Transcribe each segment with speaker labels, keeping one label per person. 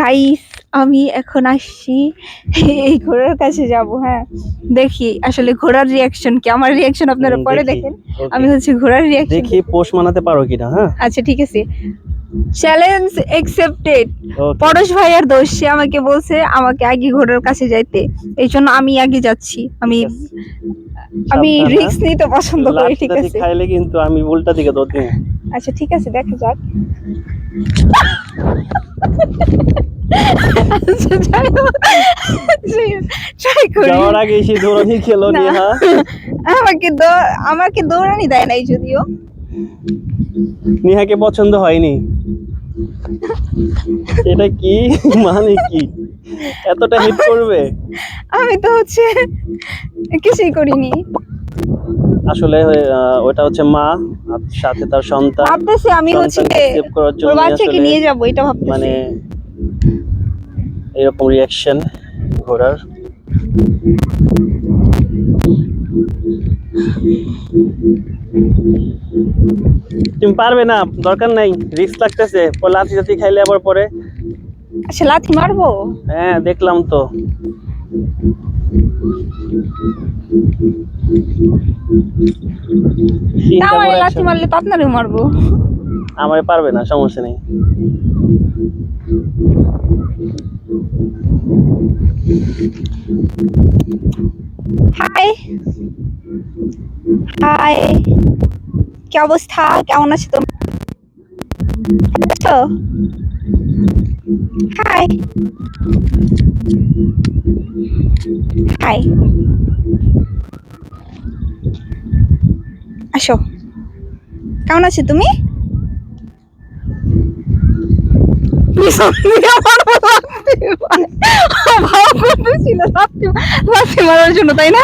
Speaker 1: Guys আমি এখন আসছি এই ঘোড়ার কাছে যাব। হ্যাঁ দেখি আসলে ঘোড়ার রিয়াকশন কি, আমার রিয়াকশন আপনারা পরে দেখেন। আমি হচ্ছে ঘোড়ার রিয়াকশন
Speaker 2: দেখি পোষ মানাতে পারো কিনা। হ্যাঁ
Speaker 1: আচ্ছা ঠিক আছে, চ্যালেঞ্জ অ্যাকসেপ্টেড। পরশ ভাইয়ার দোষ, সে আমাকে বলছে আমাকে আগে ঘোড়ার কাছে যাইতে, এই জন্য আমি আগে যাচ্ছি। আমি রিস্ক নিতে পছন্দ করি। ঠিক আছে
Speaker 2: খাইলে কিন্তু আমি উল্টা দিকে দৌড় দিব।
Speaker 1: আচ্ছা ঠিক আছে দেখা যাক।
Speaker 2: যাওয়ার আগে এসে দৌড়ানি খেলো নেহা।
Speaker 1: আমাকে দৌড়ানি দেয় নাই যদিও।
Speaker 2: নেহাকে পছন্দ হয়নি, এটা কি মানে কি এতটা হিট করবে?
Speaker 1: আমি তো হচ্ছে কিছুই করিনি।
Speaker 2: আসলে ওটা হচ্ছে মা আর সাথে তার সন্তান।
Speaker 1: ভাবতেছি আমি হচ্ছে
Speaker 2: সেভ করার জন্য
Speaker 1: বাচ্চাকে নিয়ে যাব, এটা ভাবতেছি।
Speaker 2: মানে এরকম রিঅ্যাকশন ঘোড়ার। তুমি পারবে না, দরকার নাই, রিস্ক লাগতেছে। লাথি জাতি খাইলে আবার পরে।
Speaker 1: আচ্ছা লাথি মারবো?
Speaker 2: হ্যাঁ দেখলাম তো।
Speaker 1: লাথি মারলে তো আপনারও মারবো।
Speaker 2: আমারে পারবে না, সমস্যা নেই।
Speaker 1: হাই হাই, কি অবস্থা, কেমন আছো তুমি? হাই হাই, আসো। কেমন আছো তুমি? লাথি মারার জন্য তাই না?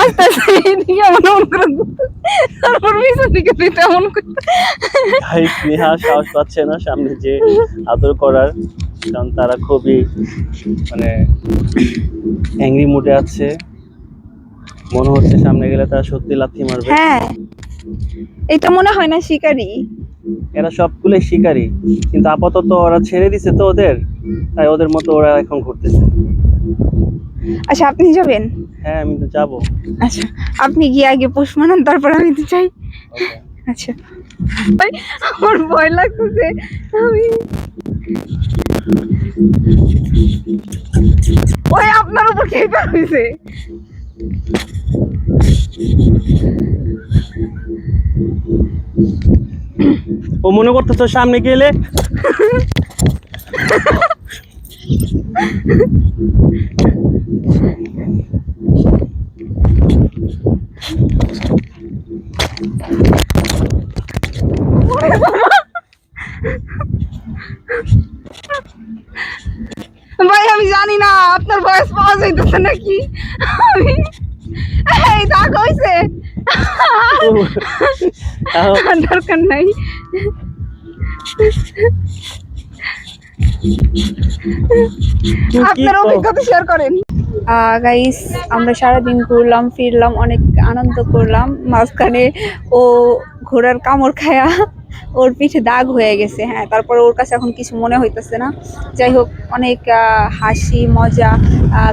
Speaker 1: আস্তে আস্তে এদিকে এমন করে তারপর পিছন দিকে তেমন
Speaker 2: নেহা সাহস পাচ্ছে না সামনে যে আদর করার, কারণ তারা খুবই মানে অ্যাংরি মুডে আছে। মনে হচ্ছে সামনে গেলে তারা সত্যি লাথি মারবে।
Speaker 1: হ্যাঁ এটা মনে হয় না শিকারী।
Speaker 2: এরা সবগুলো শিকারী, কিন্তু আপাতত ওরা ছেড়ে দিছে তো ওদের, তাই ওদের মতো ওরা এখন ঘুরতেছে।
Speaker 1: আচ্ছা আপনি যাবেন?
Speaker 2: হ্যাঁ আমি তো যাবো।
Speaker 1: আচ্ছা আপনি গিয়ে আগে পোষ মানান, তারপর আমি তো চাই। আচ্ছা ভাই আমার ভয় লাগতেছে। আমি ওই আপনার উপর কে পারছে?
Speaker 2: ও মনে করতেছো সামনে গেলে
Speaker 1: ভাই আমি জানি না আপনার ভয়েস পাওয়া যাইতেছে নাকি। এই দাগ হইছে, দরকার নাই। আপনার অভিজ্ঞতা শেয়ার করেন। গাইস আমরা সারাদিন ঘুরলাম ফিরলাম, অনেক আনন্দ করলাম। মাঝখানে ও ঘোড়ার কামড় খায়া ওর পিঠে দাগ হয়ে গেছে। হ্যাঁ তারপরে ওর কাছে এখন কিছু মনে হইতেছে না। যাই হোক অনেক হাসি মজা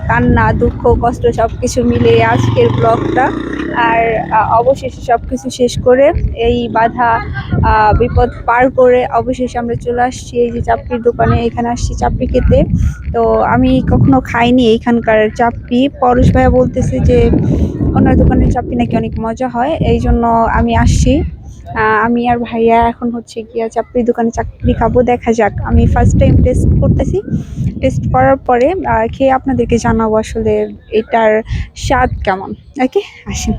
Speaker 1: কান্না দুঃখ কষ্ট সব কিছু মিলে আজকের ব্লগটা। আর অবশেষে সব কিছু শেষ করে এই বাধা বিপদ পার করে অবশেষে আমরা চলে আসছি এই যে চাপড়ির দোকানে। এখানে আসছি চাপড়ি খেতে। তো আমি কখনো খাইনি এইখানকার চাপড়ি। পরশ ভাইয়া বলতেছে যে ওনার দোকানের চাপড়ি নাকি অনেক মজা হয়, এই জন্য আমি আসছি। আমি আর ভাইয়া এখন হচ্ছে গিয়া চাপড়ির দোকানে চাপড়ি খাবো। দেখা যাক, আমি ফার্স্ট টাইম টেস্ট করতেছি। টেস্ট করার পরে খেয়ে আপনাদেরকে জানাবো আসলে এটার স্বাদ কেমন। ওকে আসেন।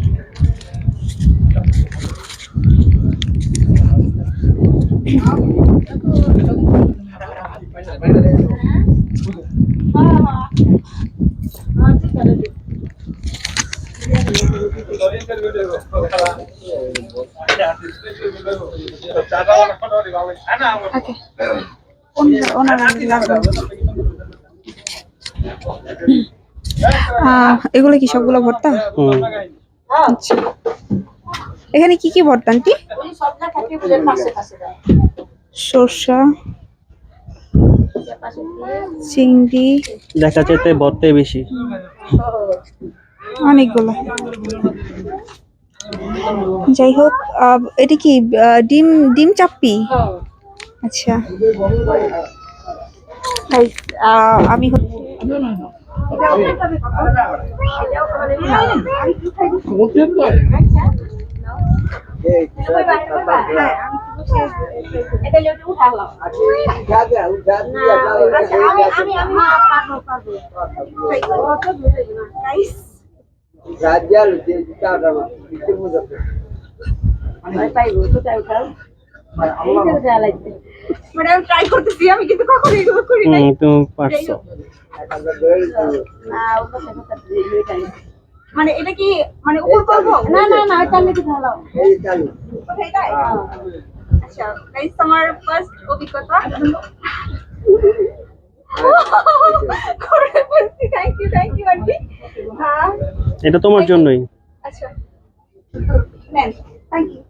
Speaker 1: এগুলো কি সবগুলো ভর্তা? আচ্ছা এখানে কি কি ভর্তা আন্টি? সরষা, চিংড়ি,
Speaker 2: দেখা যেতে ভর্তাই বেশি।
Speaker 1: অনেকগুলো। যাই হোক, এটা কি ডিম ডিম চাপ্পি? আচ্ছা guys, আমি ট্রাই করতেছি, আমি কিন্তু কখনো এগুলো করি নাই।
Speaker 2: তুমি পারছো।
Speaker 1: মানে এটা কি মানে উপর করবো? না না না, এটা নাকি ঢালাও। কোথায় তাই? আচ্ছা গাইস, আমার ফার্স্ট অভিজ্ঞতা। Thank you aunty.
Speaker 2: এটা তোমার জন্যই।
Speaker 1: আচ্ছা নেন, থ্যাংক ইউ।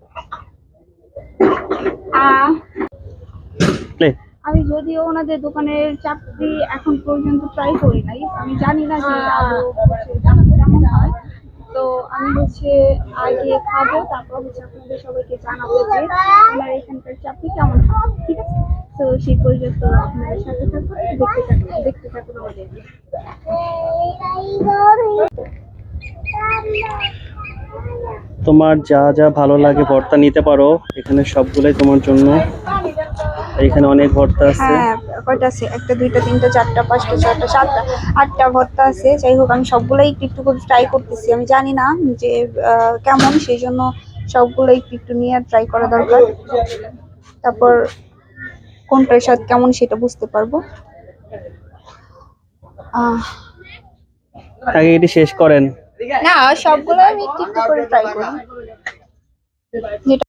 Speaker 2: প্লে।
Speaker 1: আমি যদিও ওনাদের দোকানের চাপড়ি এখন পর্যন্ত ট্রাই করি নাই, আমি জানি না যে আদৌ কেমন হয়। তো আমি আগে খাবো, তারপর আপনাদের সবাইকে জানাবো যে আমার এখানকার চাপড়ি কেমন হয়, ঠিক আছে? তো সেই পর্যন্ত আপনাদের সাথে থাকুন, দেখতে থাকুন আমাদের।
Speaker 2: তোমার যা যা ভালো লাগে ভর্তা নিতে পারো, এখানে সবগুলাই তোমার জন্য। এখানে অনেক ভর্তা আছে।
Speaker 1: হ্যাঁ, কয়টা আছে? একটা, দুইটা, তিনটা, চারটা, পাঁচটা, ছয়টা, সাতটা, আটটা ভর্তা আছে। যাই হোক, আমি সবগুলোই একটু একটু করে ট্রাই করতেছি। আমি জানি না যে কেমন, সেই জন্য সবগুলো একটু একটু নিয়ে ট্রাই করা দরকার। তারপর কোনটার স্বাদ কেমন সেটা বুঝতে পারবো।
Speaker 2: আগে এটি শেষ করেন।
Speaker 1: না, সবগুলো আমি একটু একটু করে ট্রাই করি। যেটা